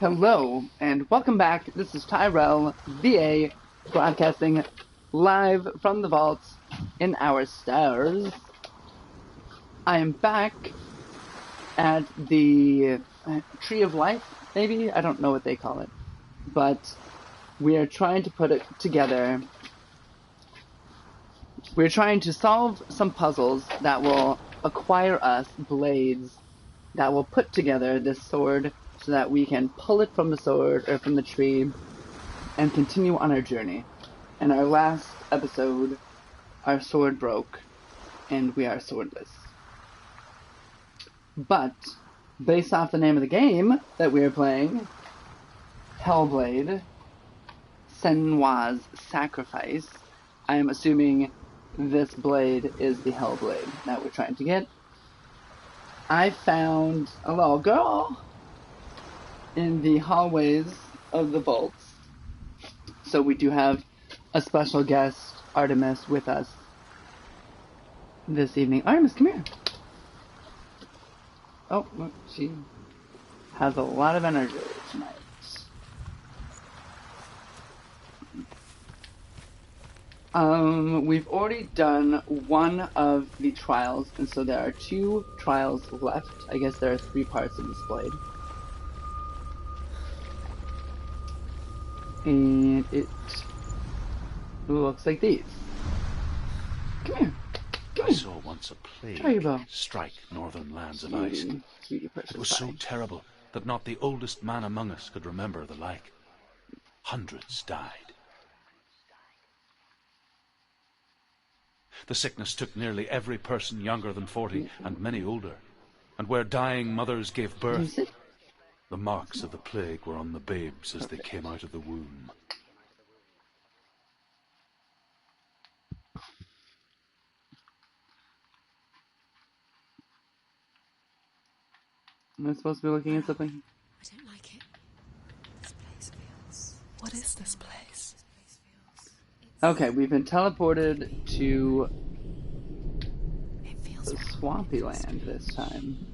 Hello, and welcome back. This is Tyrell, VA, broadcasting live from the vaults in our stars. I am back at the Tree of Life, maybe? I don't know what they call it. But we are trying to put it together. We're trying to solve some puzzles that will acquire us blades that will put together this sword so that we can pull it from the sword or from the tree and continue on our journey. In our last episode, our sword broke and we are swordless. But based off the name of the game that we are playing, HellBlade Senua's Sacrifice, I am assuming this blade is the HellBlade that we're trying to get. I found a little girl in the hallways of the vaults. So we do have a special guest, Artemis, with us this evening. Artemis, come here. Oh, look, she has a lot of energy tonight. We've already done one of the trials, and so there are 2 trials left. I guess there are 3 parts of this blade. And it looks like these. Come here. I saw once a plague strike northern lands of ice. It was so terrible that not the oldest man among us could remember the like. Hundreds died. The sickness took nearly every person younger than 40, and many older. And where dying mothers gave birth, the marks of the plague were on the babes as they came out of the womb. Am I supposed to be looking at something? I don't like it. This place feels... What is this place? Okay, we've been teleported to the swampy land this time.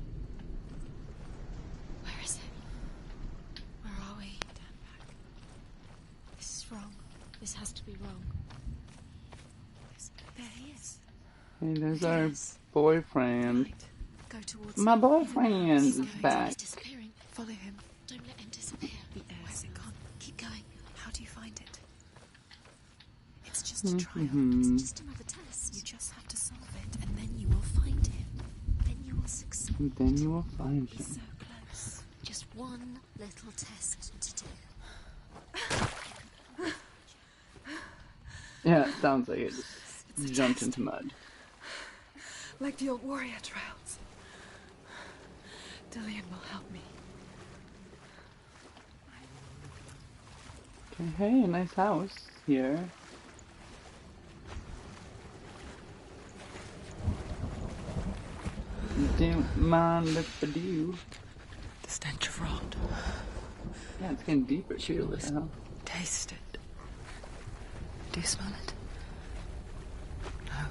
Where is it? Where are we? Turn back. This is wrong. This has to be wrong. There he is. Hey, there's our boyfriend. Right. Go towards My him. boyfriend is back. He's disappearing. Follow him. Don't let him disappear. Where's it gone? Keep going. How do you find it? It's just a trial. It's just another test. You just have to solve it, and then you will find him. Then you will succeed. And then you will find him. So close. Just one little test to do. Yeah, it sounds like it just jumped into mud. Like the old warrior trials. Dillian will help me. Okay, hey, a nice house here. Don't mind if I do. The stench of rot. Yeah, it's getting deeper too. What the hell? Taste it. Do you smell it? No.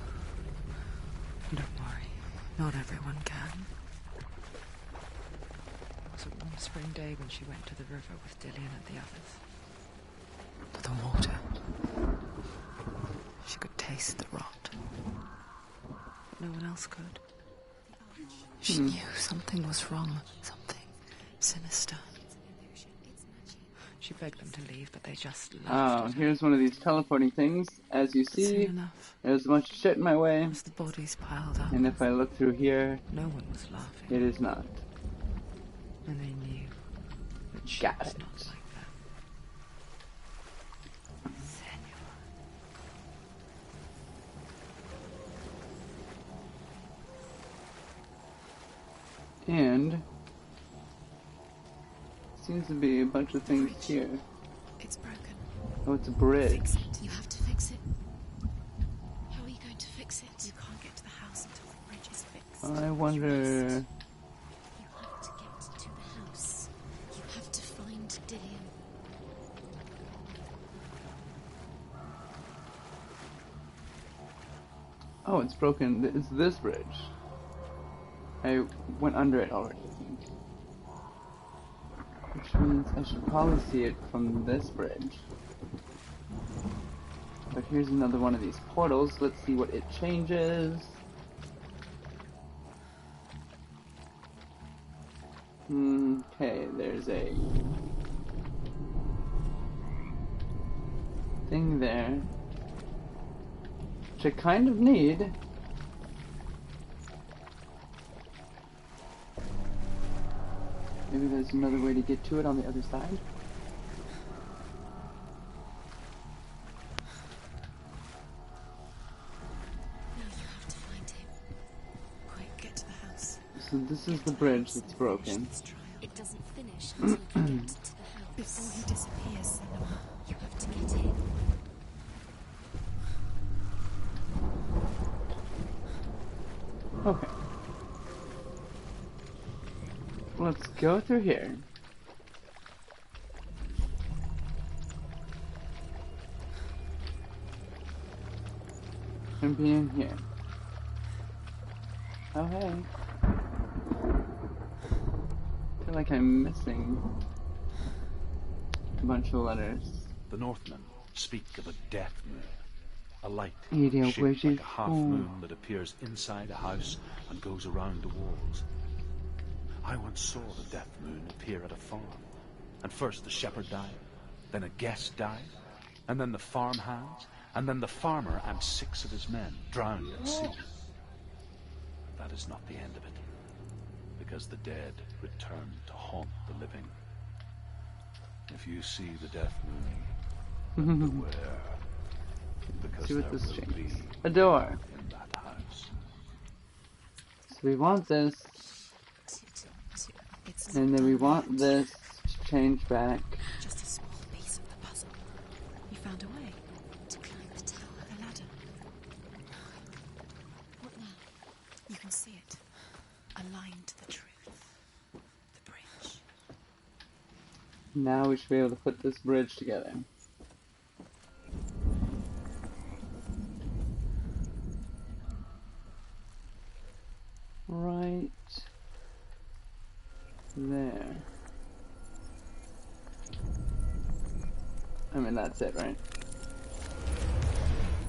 Don't worry. Not everyone can. It was one spring day when she went to the river with Dillian and the others. For the water. She could taste the rot. But no one else could. She knew something was wrong. Something sinister. She begged them to leave, but they just laughed. Oh, here's one of these teleporting things. As you see, there's a bunch of shit in my way. As the bodies piled up. And if I look through here, no one was laughing. it is not. And they knew that she Got was it. not like that. Senua. And seems to be a bunch of things here. It's broken. Oh, it's a bridge. Fix it. You have to fix it. How are you going to fix it? You can't get to the house until the bridge is fixed. I wonder. You have to get to the house. You have to find Dillian. Oh, it's broken. It's this bridge. I went under it already, I think. Which means I should probably see it from this bridge. But here's another one of these portals. Let's see what it changes. Okay, there's a thing there, which I kind of need. Maybe there's another way to get to it on the other side. So this is the bridge that's broken. It doesn't finish until you get to the house. Before he disappears, Senua, you have to get in. Okay. Let's go through here. And be in here. Oh hey. I feel like I'm missing a bunch of letters. The Northmen speak of a death moon, a light Idiot shaped wishes. like a half moon that appears inside a house and goes around the walls. I once saw the death moon appear at a farm, and first the shepherd died, then a guest died, and then the farm hands, and then the farmer and 6 of his men drowned at sea. That is not the end of it, because the dead return to haunt the living. If you see the death moon, beware, because See what there this will be changes. A door. in that house. So we want this, and then we want this to change back. Just a small piece of the puzzle. You found a way to climb the tower, the ladder. What now? You can see it. Aligned to the truth. The bridge. Now we should be able to put this bridge together. Right there. I mean, that's it, right?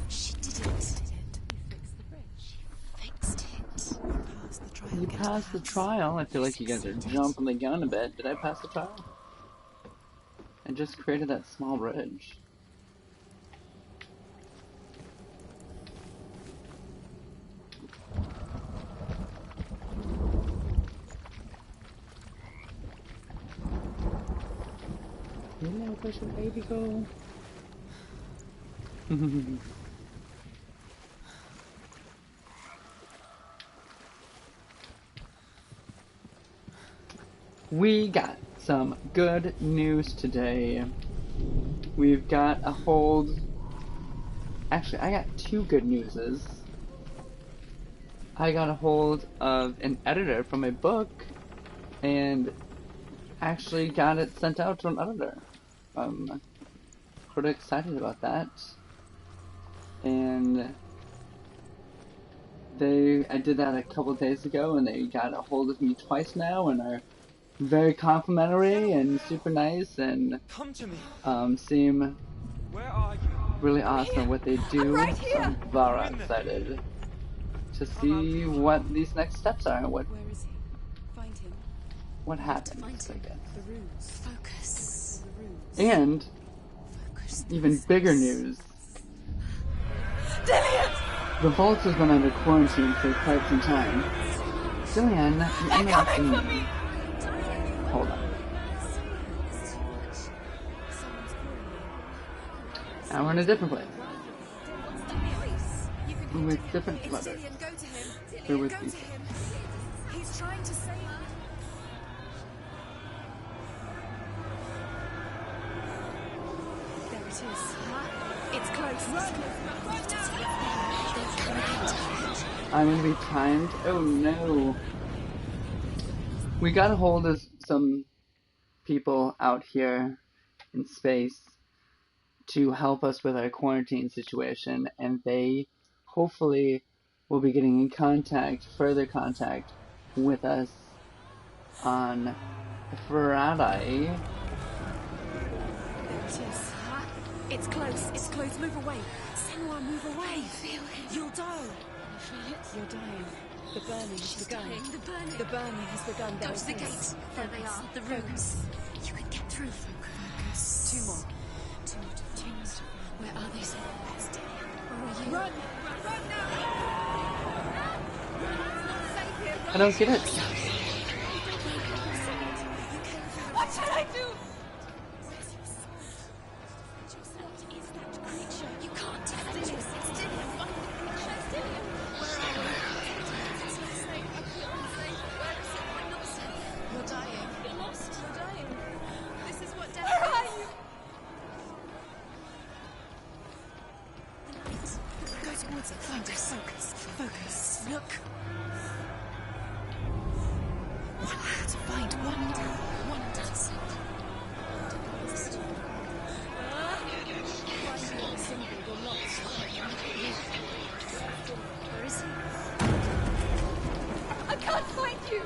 She did it. You fixed the bridge. You fixed it. Passed the trial. You passed the trial. I feel like you guys are jumping the gun a bit. Did I pass the trial? I just created that small bridge. You know, where's your baby go? We got some good news today. We've got a hold. Actually, I got 2 good newses. I got a hold of an editor from a book and actually got it sent out to an editor. I'm pretty excited about that. And I did that a couple days ago, and they got a hold of me twice now and are very complimentary and super nice and Come to me. Seem Where are you? really awesome at what they do. right So here. I'm very excited to see what these next steps are and Where is he? Find him. what Find happens, I him. guess. The runes. Focus. The runes. And Focus. even bigger news. The vault has been under quarantine for quite some time. Dillian, you interrupted me. Hold on. Now we're in a different place. With different letters. Dillian, go to him. We're Dillian, with go you. to him. He's trying to save you. There it is. It's close. I'm gonna be timed. Oh no. We got a hold of some people out here in space to help us with our quarantine situation, and they hopefully will be getting in contact, further contact with us on Friday. There it is. It's close. It's close. Move away. Senua, move away. I feel it. You'll die. I feel it. You're dying. The burning has begun. Dying. The burning. The burning has begun. Go to the gate. There they are. The rooms. You can get through. Focus. Two more. Two more to find. Where are they? Where are you? Run! Run now! It's not safe here. I don't get it. What should I do? Where's your sword? What is that creature? You can't tell it. It's Dillian. Find the creature. It's Dillian. Where are you? It's not safe. I feel unsafe. Where is it? I'm not safe. You're dying. You're lost. You're dying. This is what death is. Where are you? The light. Go towards it. Find it. Focus. Focus. Look. You have to find one dance. Where is he? I can't find you!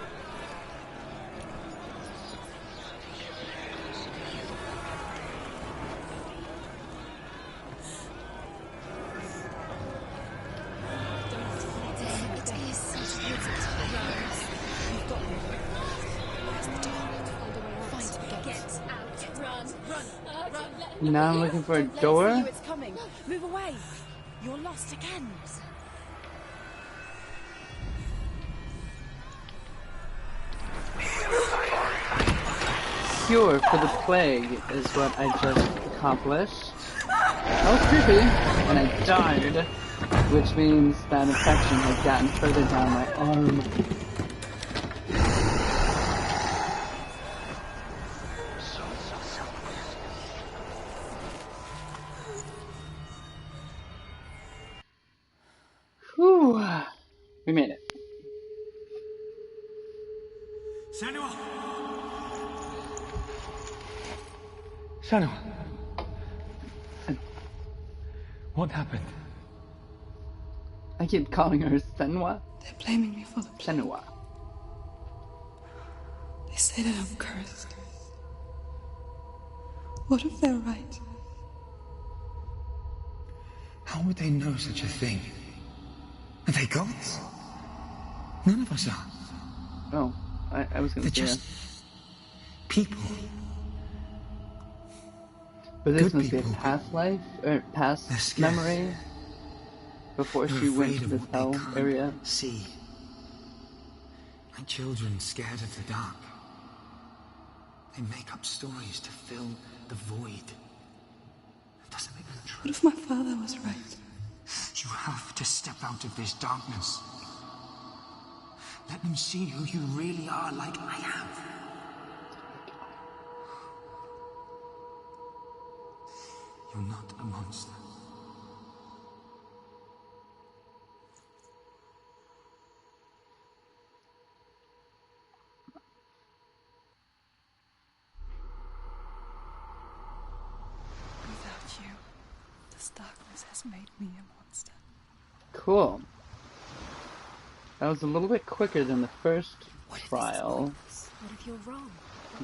Now I'm looking for a door. It's coming. Move away. You're lost again. Cure for the plague is what I just accomplished. Oh, creepy! And I died, which means that infection has gotten further down my arm. Whew. We made it. Senua! Senua! What happened? I keep calling her Senua. They're blaming me for the plague. Senua. They say that I'm cursed. What if they're right? How would they know such a thing? Are they gods? None of us are. Oh, I was gonna They're say just people. but this good must be a people. past life, or They're past scared. memory, before They're she went afraid to of this what they hell can't area. see. Like children scared of the dark. They make up stories to fill the void. It doesn't make them true. What if my father was right? You have to step out of this darkness. Let them see who you really are, like I am. You're not a monster. Without you, this darkness has made me a monster. Cool. That was a little bit quicker than the first trial, What if you're wrong?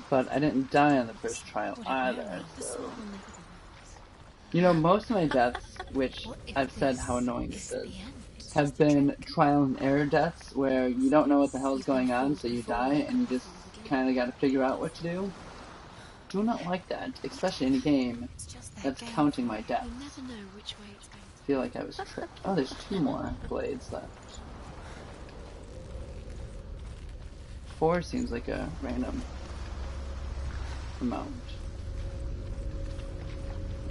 but I didn't die on the first trial either, The so... sword will never be lost. You know, most of my deaths, which What if I've said this how annoying this isn't is, the end? It's have just a been trick. trial and error deaths where you don't know what the hell is You've been going on, fooled so you before, die and you just fooled again. kind of got to figure out what to do. Do not like that, especially in a game It's just their that's game. counting my deaths. You'll never know which way it's going to I feel like I was tricked. Oh, there's 2 more blades left. 4 seems like a random amount.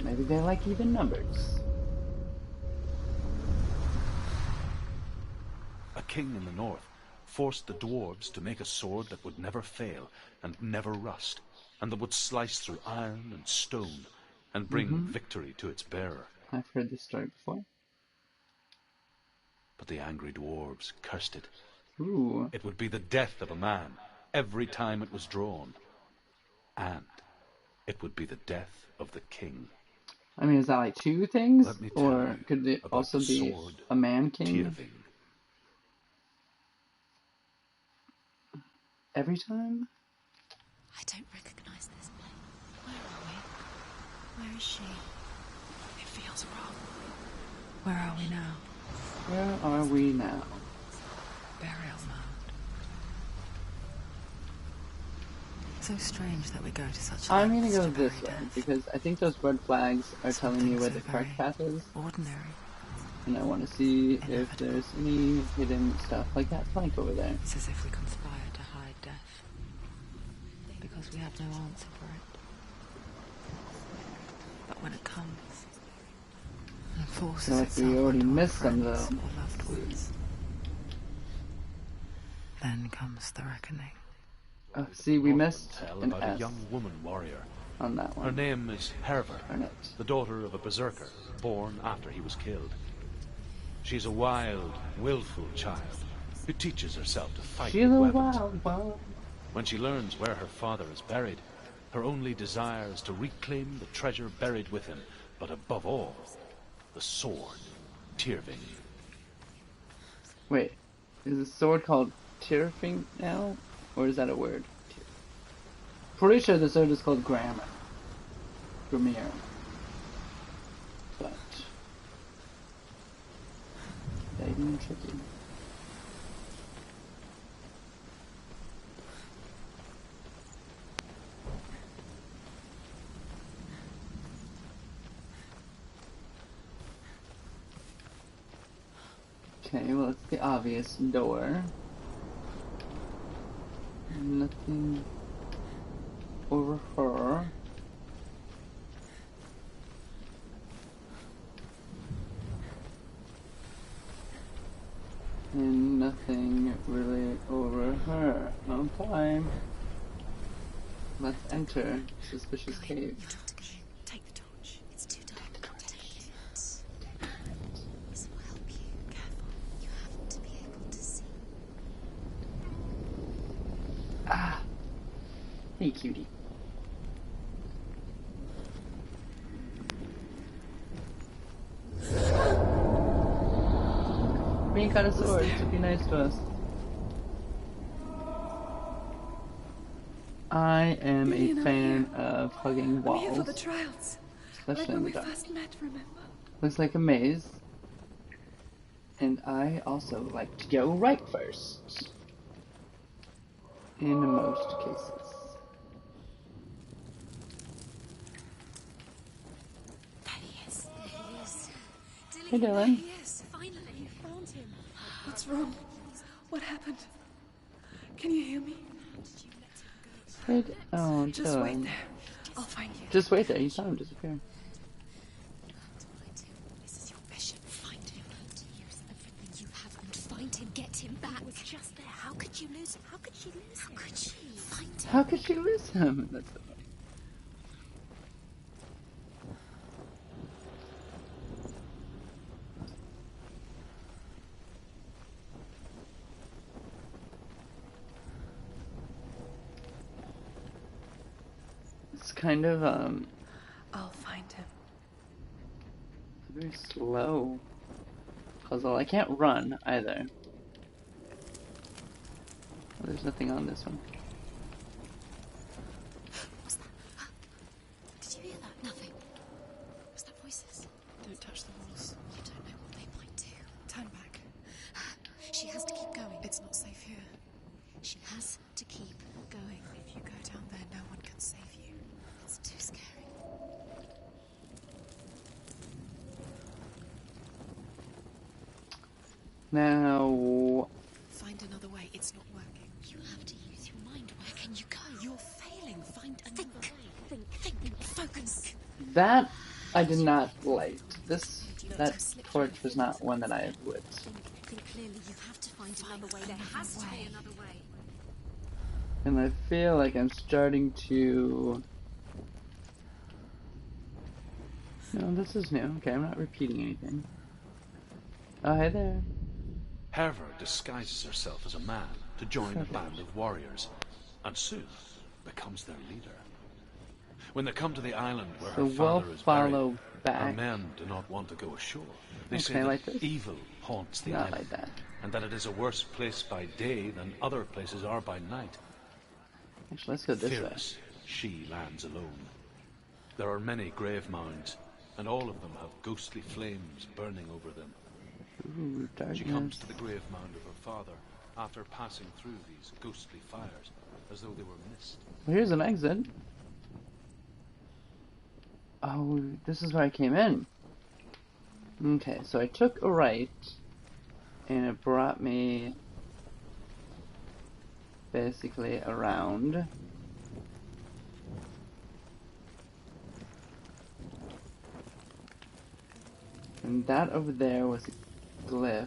Maybe they like even numbers. A king in the north forced the dwarves to make a sword that would never fail and never rust, and that would slice through iron and stone and bring victory to its bearer. I've heard this story before. But the angry dwarves cursed it. Ooh. It would be the death of a man every time it was drawn. And it would be the death of the king. I mean, is that like 2 things? Let me tell Or you could it about also the be sword a man king Tirving. every time? I don't recognize this place. Where are we? Where is she? It feels wrong. Where are we now? Where are we now? Burial mound. So strange that we go to such I'm gonna lengths go to this bury way, death. because I think those red flags are Some telling me things where are the correct very path is, ordinary. and I want to see if Inevitable. there's any hidden stuff, like that plank over there. It's as if we conspire to hide death. Because we have no answer for it. But when it comes, it forces Feel like itself we already onto our missed some, friends though. or loved ones. Then comes the reckoning. Oh, see, we Northmen missed tell an about a S young woman warrior. on that Her one. name is Herver, Darn it. the daughter of a berserker, born after he was killed. She's a wild, willful child who teaches herself to fight She's with a weapons. wild one. When she learns where her father is buried, her only desire is to reclaim the treasure buried with him, but above all, the sword, Tyrving. Wait, is the sword called Tyrfing now? Or is that a word? Pretty sure the sword is called Gramr. Gramr. But they didn't trick you. Okay, well, it's the obvious door. Nothing over her. And nothing really over her. Okay. Let's enter Suspicious Cave. You've got to go in. Take the torch. It's too dark. Take it. This will help you. Careful. You have to be able to see. Ah! Hey, cutie. We ain't got a sword, so be nice to us. I am a Lillian, I'm fan here. of hugging I'm here walls, for the trials. Like especially when in we the dark. first met, remember? Looks like a maze. And I also like to go right first. In most cases. There he is. There he is. Hey, There Dylan. he is. Finally. You found him. What's wrong? What happened? Can you hear me? Hey, oh, Just wait Dylan. there. I'll find you. Just wait there, you saw him disappear. You have to find him. This is your mission. Find him. To use everything you have and find him. Get him back. He was just there. How could you lose him? How could she lose him? How could she? Find him. How could she lose him? That's so funny. It's kind of, I'll find him. very slow puzzle. I can't run either. Oh, there's nothing on this one. What's that? Did you hear that? Nothing. Was that voices? Don't touch the walls. You don't know what they might do. Turn back. She has to keep going. It's not safe here. She has to keep going. If you go down there, no one can save you. It's too scary. Now, Find another way. It's not working. You have to use your mind. Where can you go? You're failing. Find another way. Think. Focus. that I did not like. That torch was not one that I would. Think clearly. You have to find another way. There has to be another way. And I feel like I'm starting to... No, this is new. Okay, I'm not repeating anything. Oh, hey there. Herver disguises herself as a man to join a band of warriors, and soon becomes their leader. When they come to the island where So her father we'll is follow buried, her back. men do not want to go ashore. They Okay, say that like this? evil haunts the Not island, like that. and that it is a worse place by day than other places are by night. Actually, let's go this way. Fearless, she lands alone. There are many grave mounds, and all of them have ghostly flames burning over them. Ooh, darkness. She comes to the grave mound of her father after passing through these ghostly fires, as though they were mist. Well, here's an exit. Oh, this is where I came in. Okay, so I took a right, and it brought me basically around. And that over there was a glyph.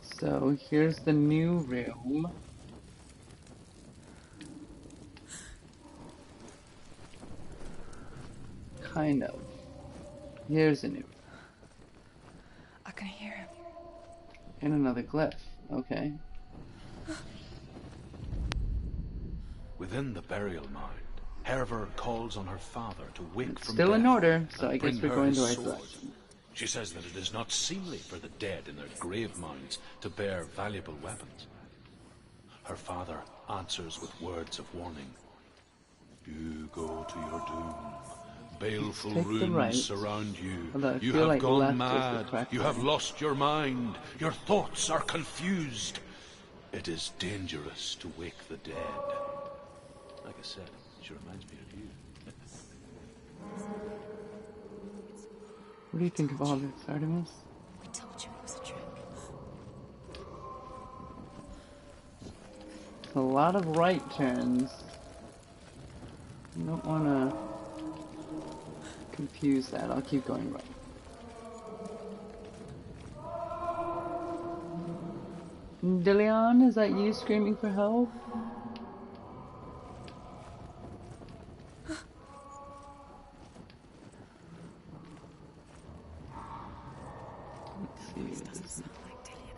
So here's the new room. Kind of. Here's a new. I can hear him. And another glyph. Okay. Within the burial mound, Hervor calls on her father to wake It's from still death in order, so and I guess bring we're her going his the right sword. direction. She says that it is not seemly for the dead in their grave mounds to bear valuable weapons. Her father answers with words of warning. You go to your doom. Baleful Take the runes right. surround you. Although I You feel have like gone left is the mad. correct You have way. lost your mind. Your thoughts are confused. It is dangerous to wake the dead. Like I said, she reminds me of you. What do you think of all this, Artemis? I told you it was a trick. A lot of right turns. I don't want to confuse that. I'll keep going right. Dillion, is that you screaming for help? Let's see.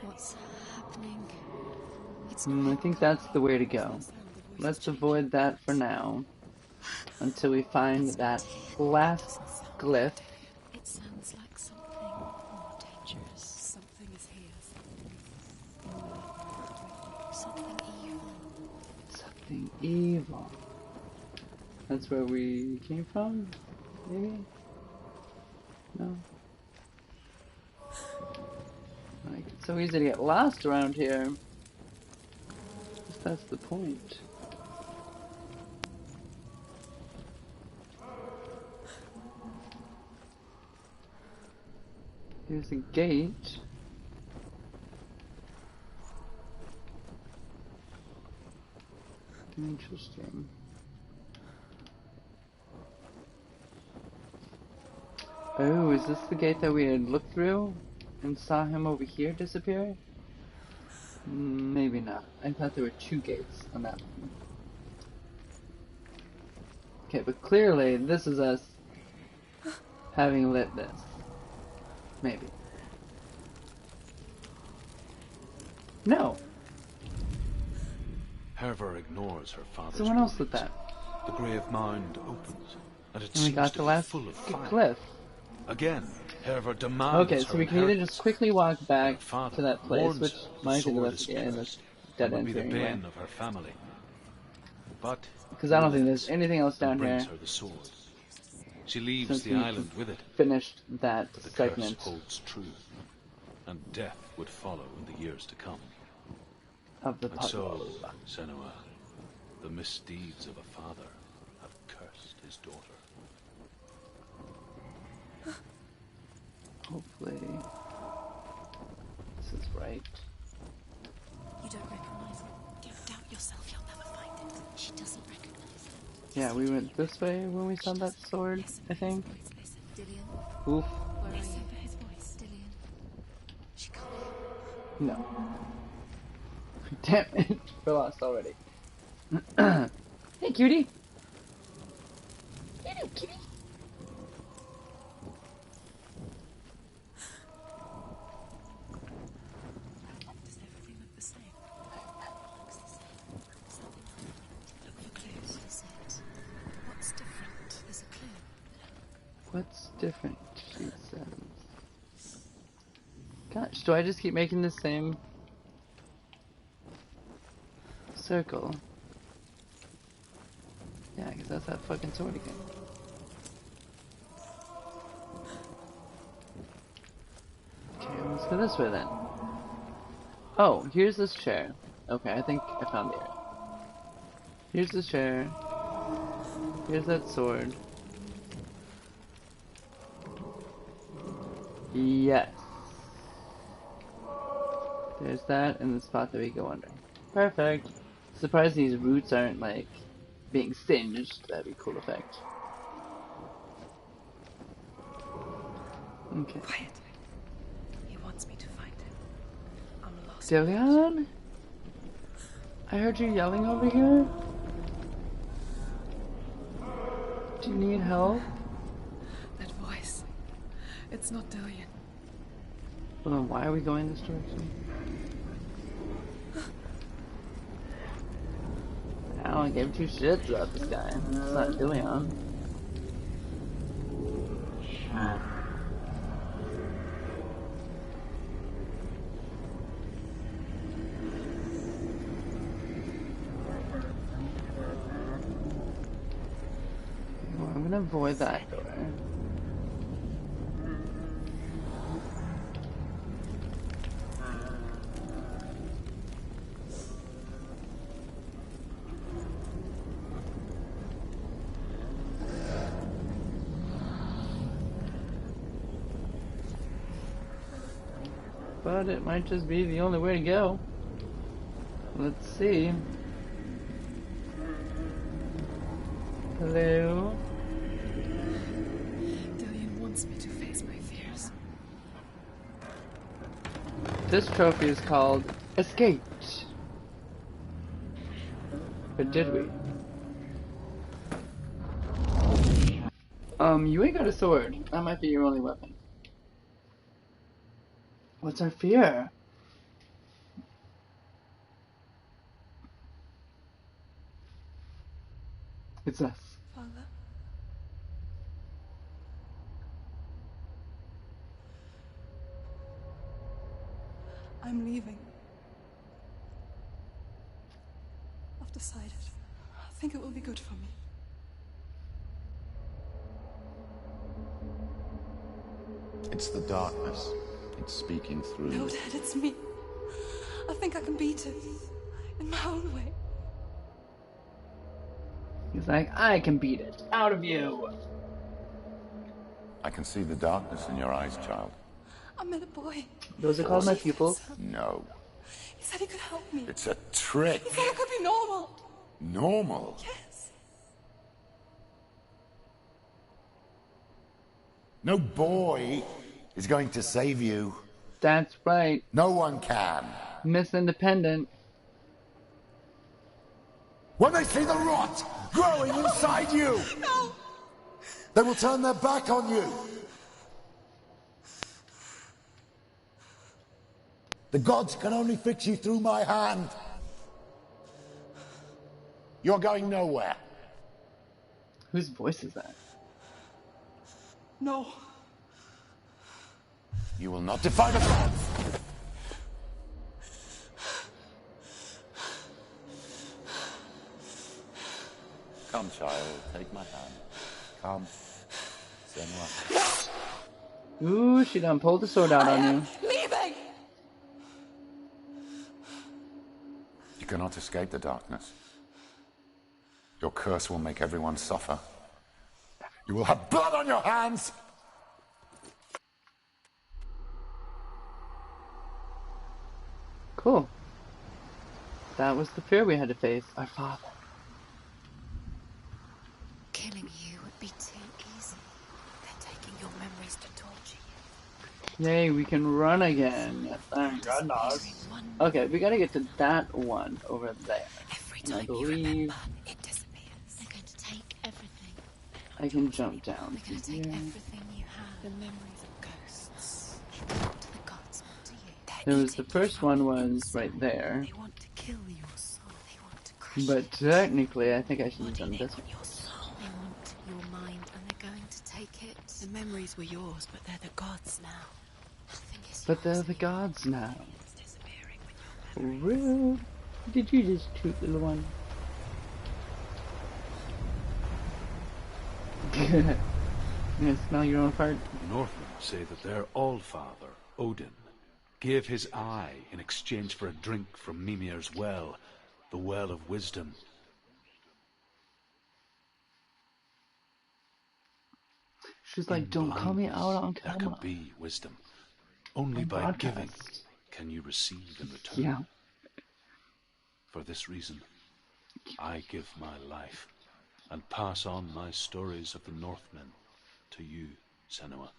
What's happening? It's I think that's the way to go. Let's avoid that for now. Until we find that last glyph. It sounds like something more dangerous. Something is here. Something evil. Something evil. That's where we came from? Maybe? No? Like, it's so easy to get lost around here. If that's the point. Here's a gate. Interesting. Oh, is this the gate that we had looked through and saw him over here disappear? Maybe not. I thought there were two gates on that one. Okay, but clearly this is us having lit this. Maybe. No! Hervor ignores her father's Someone else lit warnings. that. The grave mound opens, and it And we seems got to the be last full of fire. cliff. Again, Hervor demands Okay, her so we can either inheritance. just quickly walk back Her father to that place, warns which her the might sword is investigate this cursed dead and would end be the anyway. bane of her family. But Because I don't think there's anything else down brings here her the sword. She leaves since the we island with it, finished that but the segment curse holds true, and death would follow in the years to come. of the And so, puzzle. Senua, the misdeeds of a father have cursed his daughter. Hopefully, this is right. You don't recognize it. Don't doubt yourself, you'll never find it. She doesn't recognize it. Yeah, we went this way when we saw that sword, I think. Listen, Dillion. Oof. Where are you? Listen for his voice. Dillion. She can't hear. No. Damn it, we're lost already. Hey, cutie. Hello, cutie. Does everything look the same? Looks the same. Something like it. Look for clues. What is it? What's different? There's a clue. What's different, she says. Gosh, do I just keep making the same circle. Yeah, because that's that fucking sword again. Okay, let's go this way then. Oh, here's this chair. Okay, I think I found the area. Here's this chair. Here's that sword. Yes. There's that and the spot that we go under. Perfect. Surprised these roots aren't like being singed. That'd be a cool effect. Okay. Quiet. He wants me to find him. I'm lost. Dillion? I heard you yelling over here. Do you need help? That voice. It's not Dillion. Well, then why are we going this direction? I don't give two shits about this guy. It's not Dillion. Well, I'm gonna avoid that door. But it might just be the only way to go. Let's see. Hello? Dillion wants me to face my fears. This trophy is called Escaped. But did we? You ain't got a sword. That might be your only weapon. What's our fear? It's us. Father? I'm leaving. I've decided. I think it will be good for me. It's the darkness. It's speaking through No, you. Dad, it's me. I think I can beat it. In my own way. He's like, I can beat it. Out of you. I can see the darkness in your eyes, child. I met a boy. Those are called my pupils. No. He said he could help me. It's a trick. He said I could be normal. Normal? Yes. No boy is going to save you. That's right. No one can. Miss Independent. When they see the rot growing inside you, No. they will turn their back on you. The gods can only fix you through my hand. You're going nowhere. Whose voice is that? No. You will not defy the gods. Come, child, take my hand. Come. Senua. Ooh, she done pulled the sword out on you. Leaving. You cannot escape the darkness. Your curse will make everyone suffer. You will have blood on your hands! Cool. That was the fear we had to face. Our father. Killing you would be too easy. They're taking your memories to torture you. Yay, we can run again. Thank goodness. Okay, we gotta get to that one over there. Every And I time you believe remember, it disappears. They're going to take everything. I can jump down. They're going to take here. everything you have. The memories of ghosts. They belong to the gods, not to you. There was the first one was right there. They want to kill your soul. They want to crush But technically, I think I should have done They this want one. your soul. They want your mind, and they're going to take it. The memories were yours, but they're the gods now. Nothing is But they're yours the gods now. It's disappearing with your memories. Rude. Did you just toot, little one? You gonna smell your own fart? The Northmen say that their Allfather, Odin, gave his eye in exchange for a drink from Mimir's well, the Well of Wisdom. She's like, In don't call me blindness, out on there camera. can be wisdom. Only On by broadcast. giving can you receive in return. Yeah. For this reason, I give my life and pass on my stories of the Northmen to you, Senua.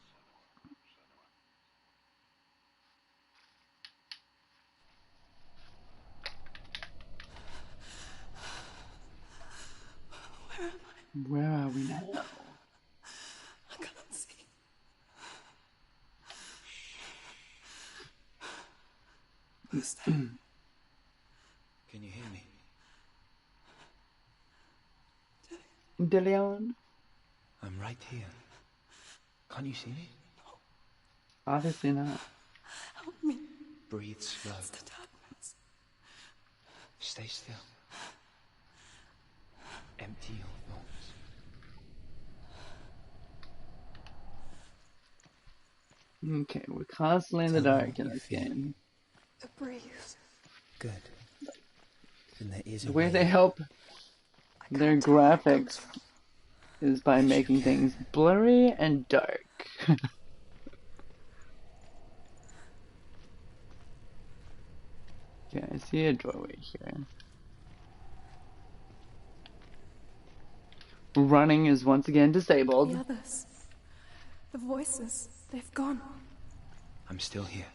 Where are we now? I can't see. Who's that? Can you hear me? DeLeon? I'm right here. Can't you see me? Obviously not. Help me. Breathe slow. It's the darkness. Stay still. Empty your thoughts. Okay, we're constantly in the Tell me dark what in you this feel. game. The breeze. Good. Then there is a The way way. they help I their can't tell where it comes graphics from. is by Yes, you making can. things blurry and dark. Okay, I see a doorway here. Running is once again disabled. The others. The voices. They've gone. I'm still here.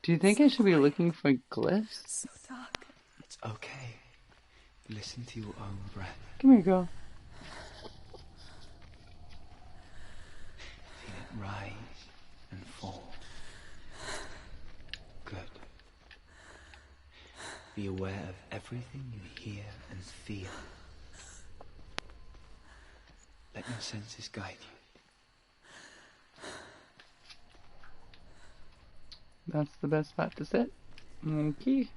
Do you think I should be looking for glyphs? So dark. It's okay. Listen to your own breath. Come here, girl. Feel it rise and fall. Good. Be aware of everything you hear and feel. Let your senses guide you. That's the best spot to sit. Okay.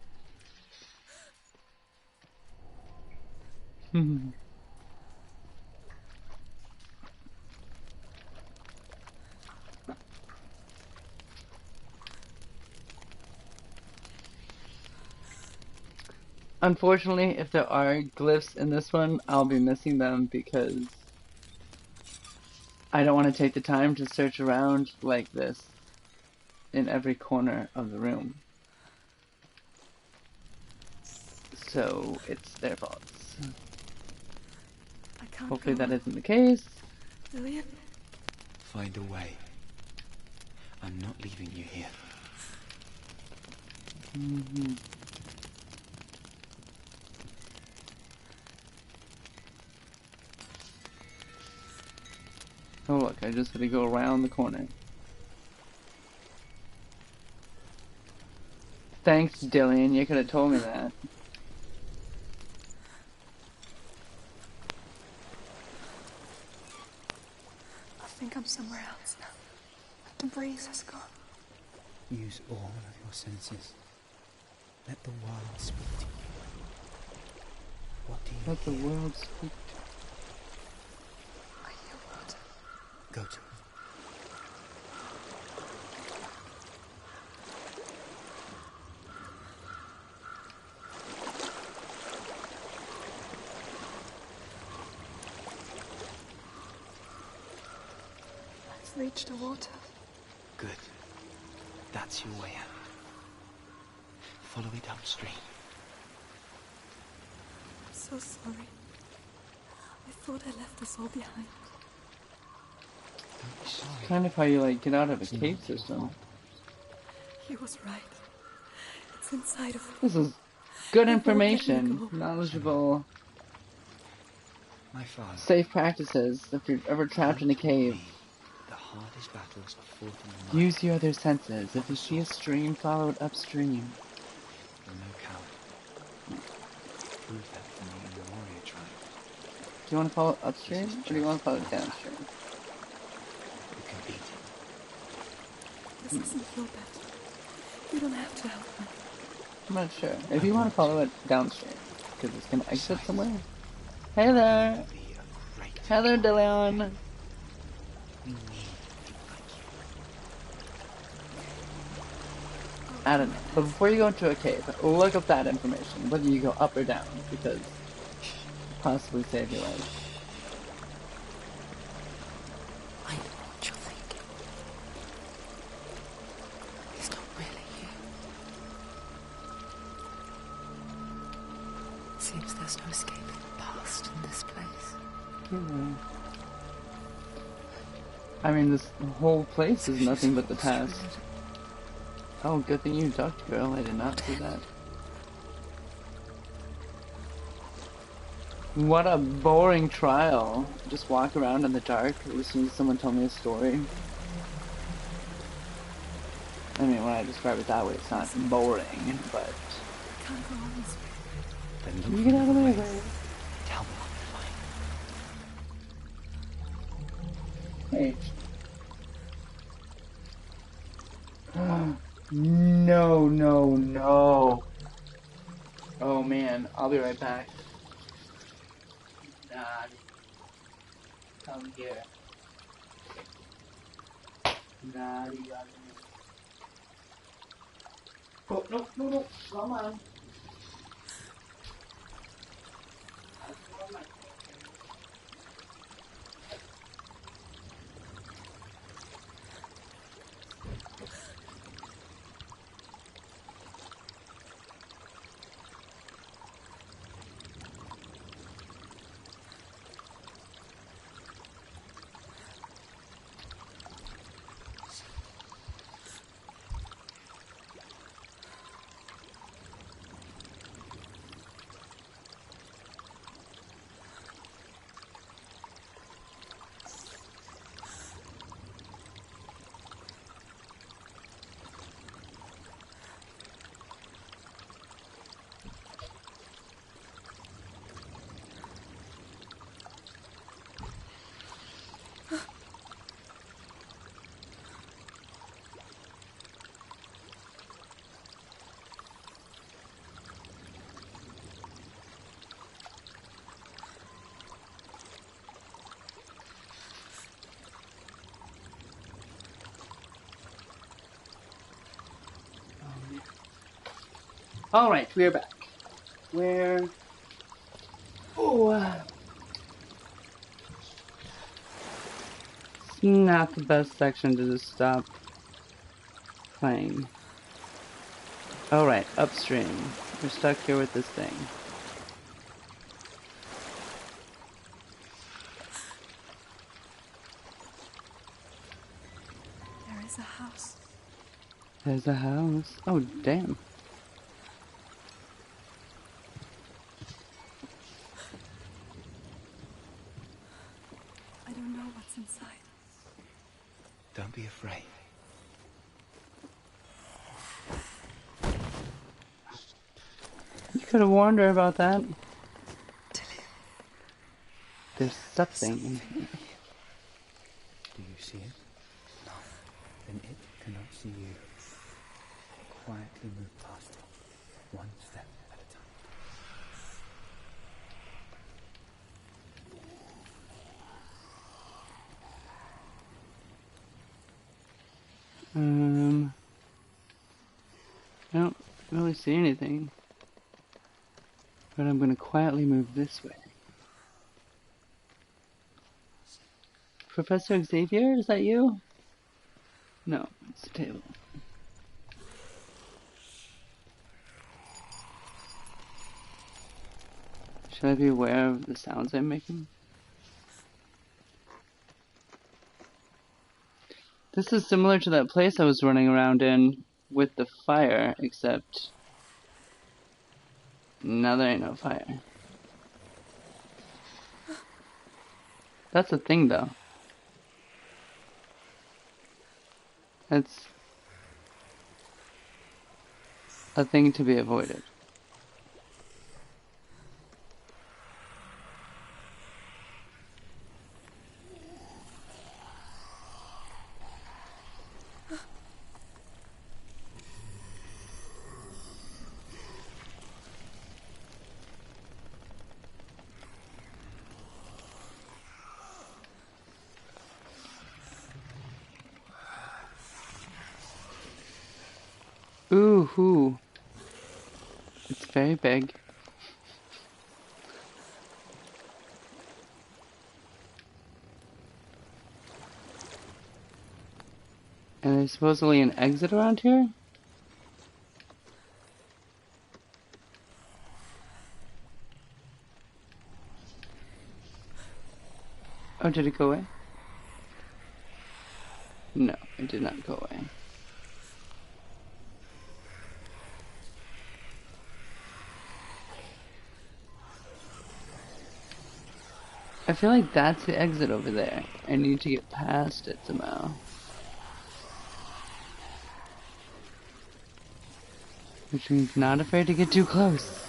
Unfortunately, if there are glyphs in this one, I'll be missing them because I don't want to take the time to search around like this in every corner of the room. So it's their faults. I can't Hopefully go that on. isn't the case. Lillian? Find a way. I'm not leaving you here. Oh look, I just had to go around the corner. Thanks, Dillian, you could have told me that. I think I'm somewhere else now. The breeze has gone. Use all of your senses. Let the world speak to you. What do you Let the hear? world speak to I hear water. Go to it. I've reached the water. Good. That's your way out. Follow it upstream. I'm so sorry. I thought I left us all behind. Don't be sorry. Kind of how you like get out of a It's cave not your system. fault. He was right. It's inside of me. This is good They won't let me information, go. knowledgeable, My father. safe practices if you're ever trapped in a cave. Me, the hardest battles are fought in the night. Use your other senses. If you see a stream, follow it upstream. You're no coward. Prove that for me in the warrior tribe. Do you want to follow it upstream, or do you want to follow it downstream? You can beat it. This isn't your battle. You don't have to help me. I'm not sure. If you want to follow it downstream, because it's going to exit somewhere. Hey there! Hey there, Dillion! I don't know. But before you go into a cave, look up that information, whether you go up or down, because possibly save your life. I know what you're thinking. He's not really here. Seems there's no escaping the past in this place. Yeah. I mean, this whole place is nothing but the past. Oh, good thing you ducked, girl. I did not see that. What a boring trial. Just walk around in the dark, listening to someone tell me a story. I mean, when I describe it that way, it's not boring, but... Can't go on this way. Then Can you get out of my way? Tell me what to find. Hey. No, no, no. Oh man, I'll be right back. Nah, come here. Nah, you got me. Oh, no, no, no, come on. Alright, we are back. Where... Oh, it's not the best section to just stop playing. Alright, upstream. We're stuck here with this thing. There is a house. There's a house. Oh, damn. I don't know what's inside. Don't be afraid. You could have warned her about that. There's something in here. Do you see it? No. Then it cannot see you. Quietly move past it, one step at a time. I don't really see anything. But I'm gonna quietly move this way. Professor Xavier, is that you? No, it's the table. Should I be aware of the sounds I'm making? This is similar to that place I was running around in with the fire, except now there ain't no fire. That's a thing, though. That's a thing to be avoided. Ooh, hoo. It's very big. And there's supposedly an exit around here? Oh, did it go away? No, it did not go away. I feel like that's the exit over there. I need to get past it somehow. Which means not afraid to get too close.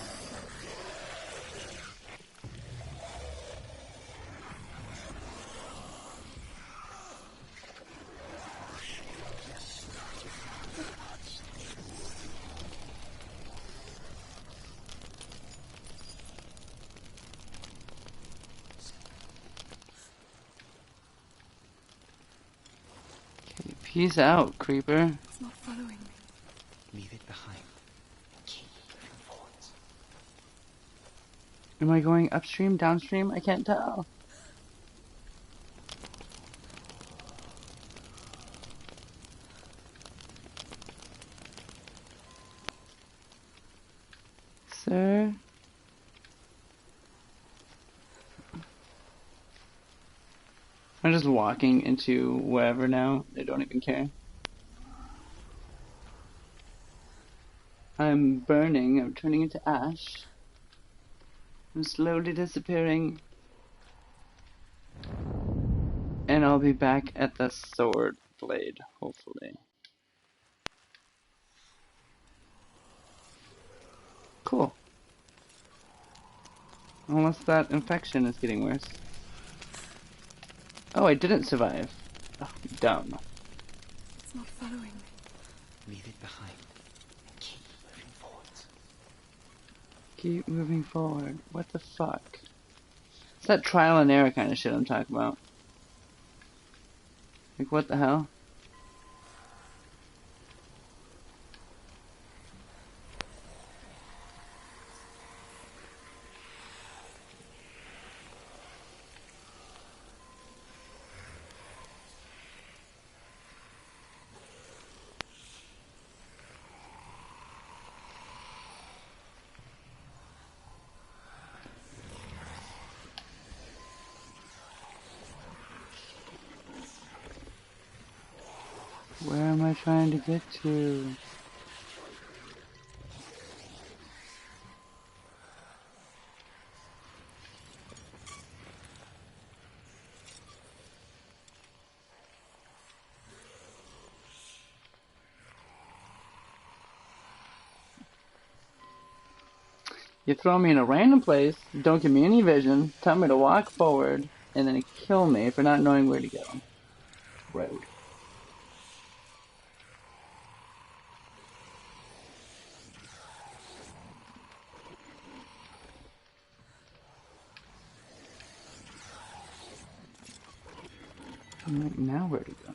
Okay, peace out, creeper. It's not following me. Leave it behind. Keep moving forwards. Am I going upstream, downstream? I can't tell. Sir? I'm just walking into wherever now. They don't even care. I'm burning. I'm turning into ash. I'm slowly disappearing. And I'll be back at the sword blade, hopefully. Cool. Unless that infection is getting worse. Oh, I didn't survive. Oh, dumb. It's not following me. Leave it behind. Keep moving forwards. Keep moving forward. What the fuck? It's that trial and error kind of shit I'm talking about. Like, what the hell? Where am I trying to get to? You throw me in a random place, don't give me any vision, tell me to walk forward, and then kill me for not knowing where to go. Road. Right, now where to go?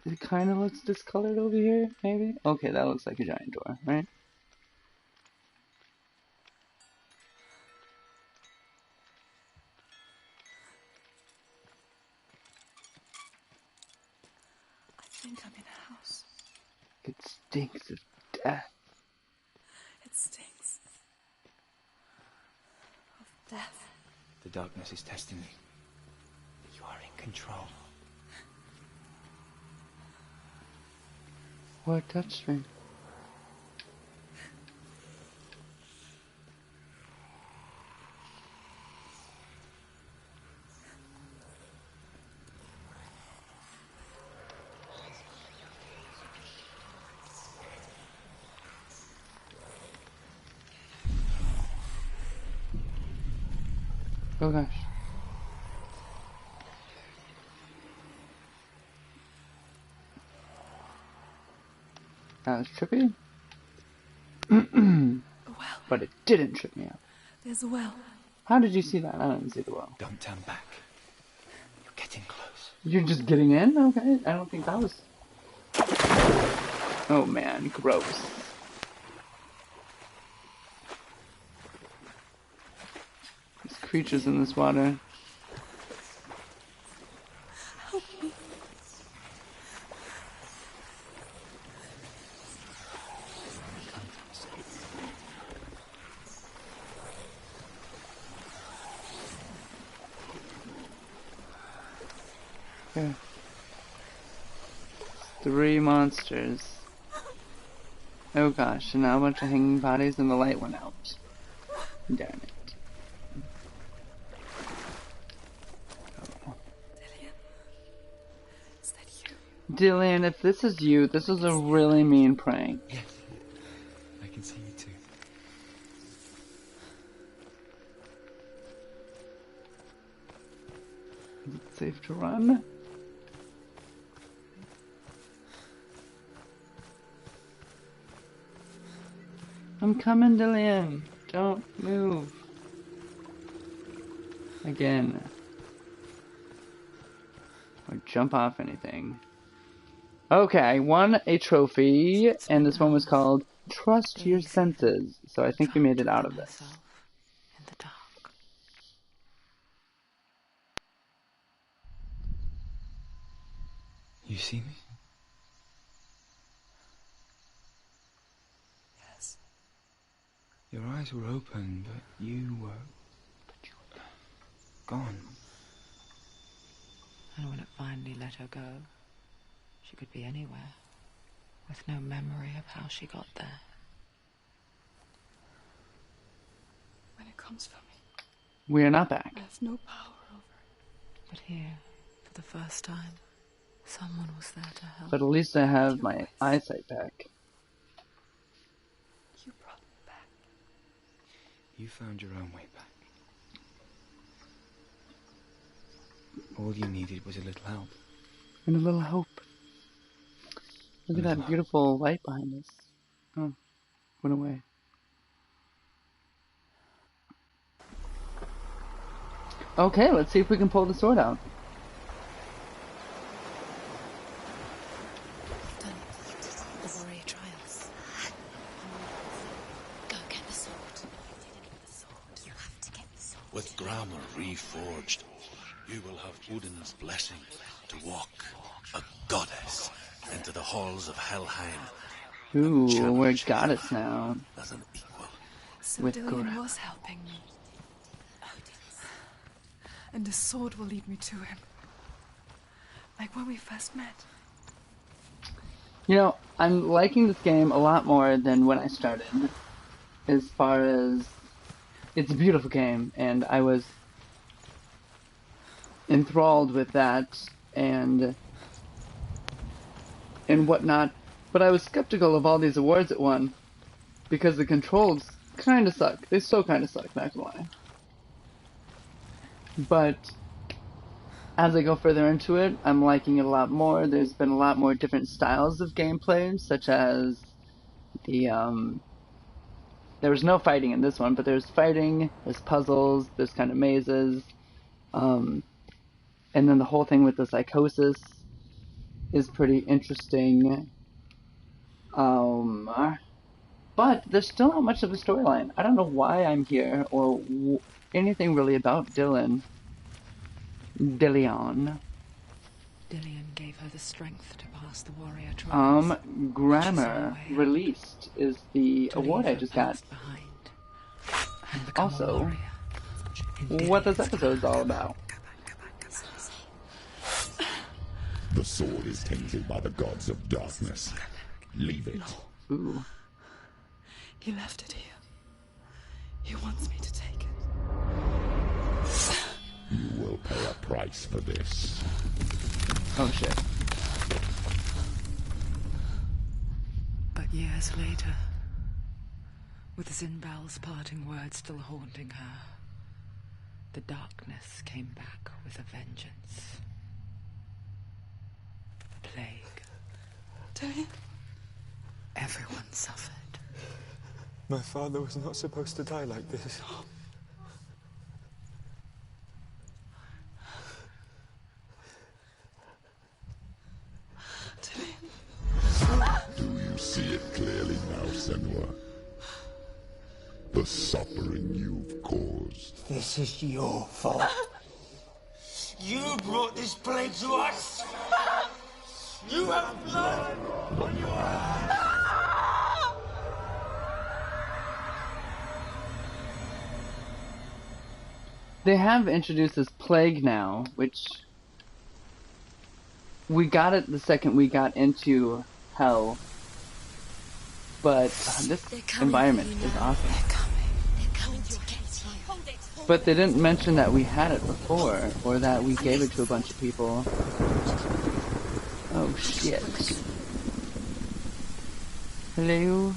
It kind of looks discolored over here, maybe? Okay, that looks like a giant door, right? I think I'm in a house. It stinks of death. It stinks of death. The darkness is testing you. You are in control. What touched me? Oh gosh. That was trippy. A well. But it didn't trip me up. There's a well. How did you see that? I didn't see the well. Don't turn back. You're getting close. You're just getting in? Okay, I don't think that was... Oh man, gross. There's creatures in this water. Help me. Okay. 3 monsters. Oh gosh, and now a bunch of hanging bodies and the light went out. Darn it. Oh. Dillian, is that you? Dillian, if this is you, this is a really mean prank. Yes, I can see you too. Is it safe to run? I'm coming, Dillian. Don't move. Again. Or jump off anything. Okay, I won a trophy, and this one was called Trust Your Senses. So I think we made it out of this. In the dark. You see me? Yes. Your eyes were open, but you were gone. And when it finally let her go, she could be anywhere, with no memory of how she got there. When it comes for me, We are not back. I have no power over it. But here, for the first time, someone was there to help. But at least I have my eyesight back. You brought me back. You found your own way back. All you needed was a little help. And a little hope. Look at that beautiful light behind us. Oh, went away. Okay, let's see if we can pull the sword out. Done. The warrior trials. Go get the sword. You have to get the sword. With Gramr reforged, you will have Odin's blessing to walk, a goddess, into the halls of Helheim. Ooh, we're goddess now. As an equal. So With Dillian Gramr. was helping me. And the sword will lead me to him. Like when we first met. You know, I'm liking this game a lot more than when I started. As far as... It's a beautiful game, and I was enthralled with that and whatnot. But I was skeptical of all these awards it won. Because the controls kind of suck. They still kind of suck, not gonna lie. But as I go further into it, I'm liking it a lot more. There's been a lot more different styles of gameplay, such as the, there was no fighting in this one, but there's fighting, there's puzzles, there's kind of mazes, and then the whole thing with the psychosis is pretty interesting. But there's still not much of a storyline. I don't know why I'm here, or anything really about Dillian. Dillian gave her the strength to pass the warrior trials. Gramr released is the award I just got. Also, what this episode is all about. The sword is tainted by the gods of darkness. Leave it. Ooh. He left it here. He wants me to take it. You will pay a price for this. Oh shit. But years later, with Zinbal's parting words still haunting her, the darkness came back with a vengeance. The plague. Dillian? Everyone suffered. My father was not supposed to die like this. Senua. The suffering you've caused. This is your fault. You brought this plague to us. You have blood on your hands. They have introduced this plague now, which we got it the second we got into Hell. But this environment is awesome. They're coming to get you. But they didn't mention that we had it before, or that we gave it to a bunch of people. Oh shit. Hello?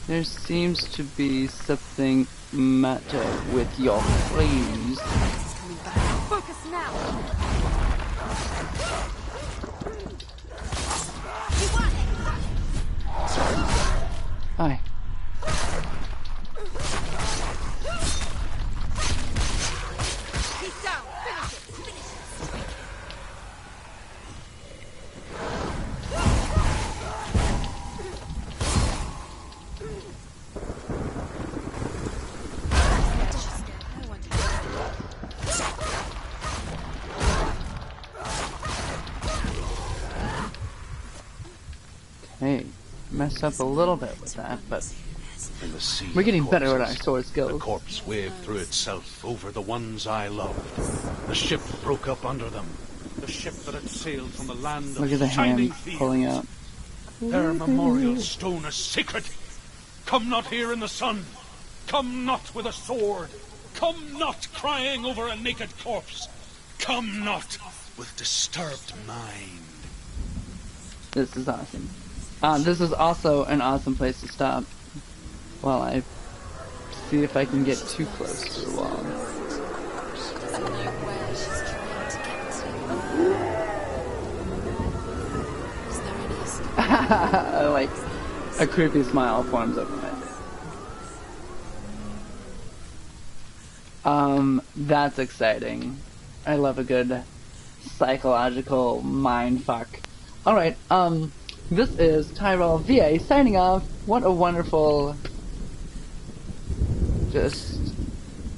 There seems to be something matter with your freeze. Focus now. Hi. He's down. Finish it. Hey, messed up a little bit with that, but In the sea we're getting of better at our corpses, sword the skills. corpse waved through itself over the ones I loved. The ship broke up under them. The ship that had sailed from the land Look of at the shining hands fields. pulling out. Their memorial stone is sacred. Come not here in the sun. Come not with a sword. Come not crying over a naked corpse. Come not with disturbed mind. This is awesome. This is also an awesome place to stop while I see if I can get too close to the wall. Doesn't know where she's trying to get to. Is there any Like, a creepy smile forms over my face. That's exciting. I love a good psychological mindfuck. Alright, this is Tyrell VA signing off. What a wonderful, just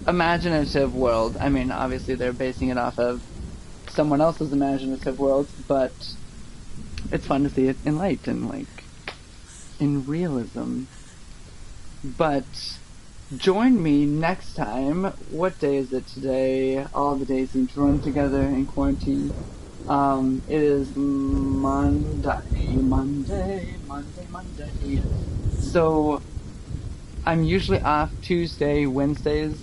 imaginative world. I mean, obviously they're basing it off of someone else's imaginative world, but it's fun to see it in light and, like, in realism. But join me next time. What day is it today? All the days seem to run together in quarantine. It is Monday. So, I'm usually off Tuesday, Wednesdays.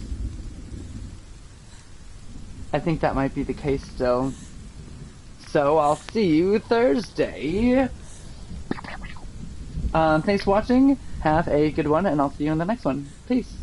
I think that might be the case still. So, I'll see you Thursday. Thanks for watching. Have a good one, and I'll see you in the next one. Peace.